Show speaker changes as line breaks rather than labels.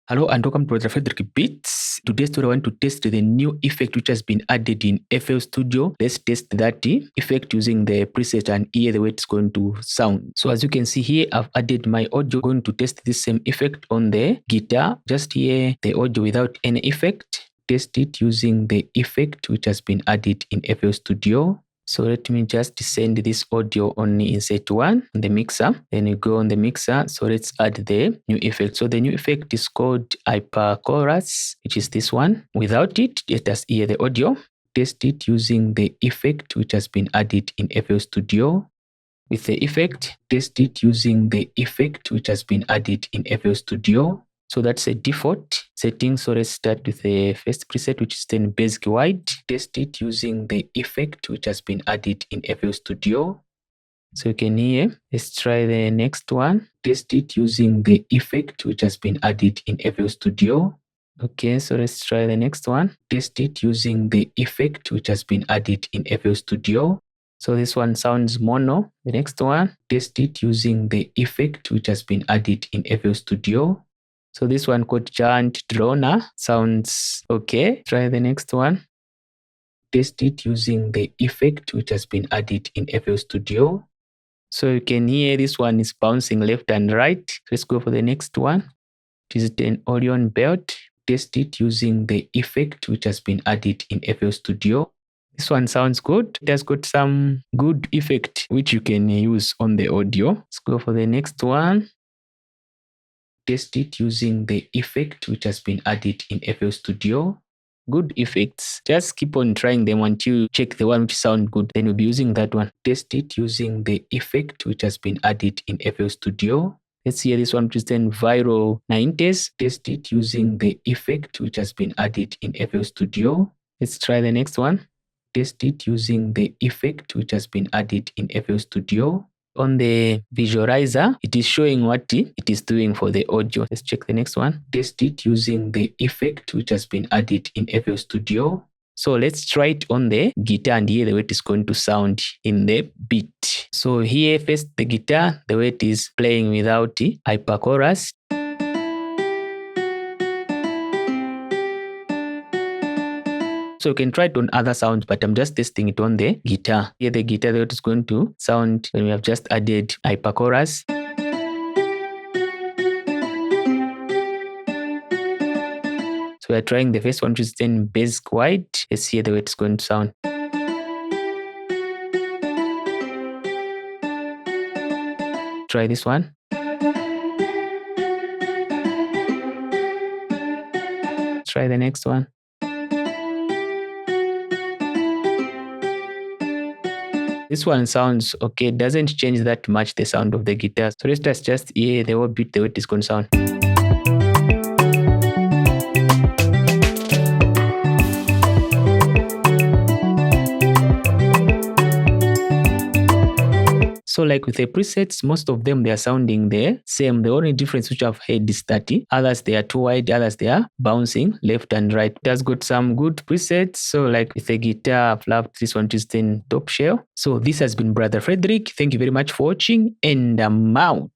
Hello and welcome to Brother Fredrick Beats. Today's story I want to test the new effect which has been added in FL Studio. Let's test that effect using the preset and hear the way it's going to sound. So as you can see here, I've added my audio. Going to test this same effect on the guitar. Just hear the audio without any effect. Test it using the effect which has been added in FL Studio. So let me just send this audio on insert 1 on the mixer. Then you go on the mixer. So let's add the new effect. So the new effect is called hyper chorus, which is this one. Without it, let us hear the audio. Test it using the effect which has been added in FL Studio. With the effect, test it using the effect which has been added in FL Studio. So that's a default setting. So let's start with the first preset, which is then basic wide. Test it using the effect which has been added in FL Studio. So you can hear. Let's try the next one. Test it using the effect which has been added in FL Studio. Okay, so let's try the next one. Test it using the effect which has been added in FL Studio. So this one sounds mono. The next one, test it using the effect which has been added in FL Studio. So this one called Giant Droner sounds okay. Try the next one. Test it using the effect which has been added in FL Studio. So you can hear this one is bouncing left and right. Let's go for the next one. It is an Orion belt. Test it using the effect which has been added in FL Studio. This one sounds good. It has got some good effect which you can use on the audio. Let's go for the next one. Test it using the effect which has been added in FL Studio. Good effects. Just keep on trying them until you check the one which sound good. Then you'll be using that one. Test it using the effect which has been added in FL Studio. Let's hear this one which is then viral 90s. Test it using the effect which has been added in FL Studio. Let's try the next one. Test it using the effect which has been added in FL Studio. On the visualizer, it is showing what it is doing for the audio. Let's check the next one. Test it using the effect which has been added in FL Studio. So let's try it on the guitar and hear the way it is going to sound in the beat. So here first the guitar, the way it is playing without the hyper chorus. So you can try it on other sounds, but I'm just testing it on the guitar. Here the guitar, that is going to sound when we have just added hyper chorus. So we're trying the first one, which is then basic wide. Let's hear the way it's going to sound. Try this one. Try the next one. This one sounds okay. It doesn't change that much the sound of the guitar. So let's just hear the whole beat, the way it is going to sound. So like with the presets, most of them, they are sounding the same. The only difference which I've heard is that others, they are too wide, others, they are bouncing left and right. It has got some good presets. So like with the guitar, I've loved this one, just in top shell. So this has been Brother Fredrick. Thank you very much for watching, and I'm out.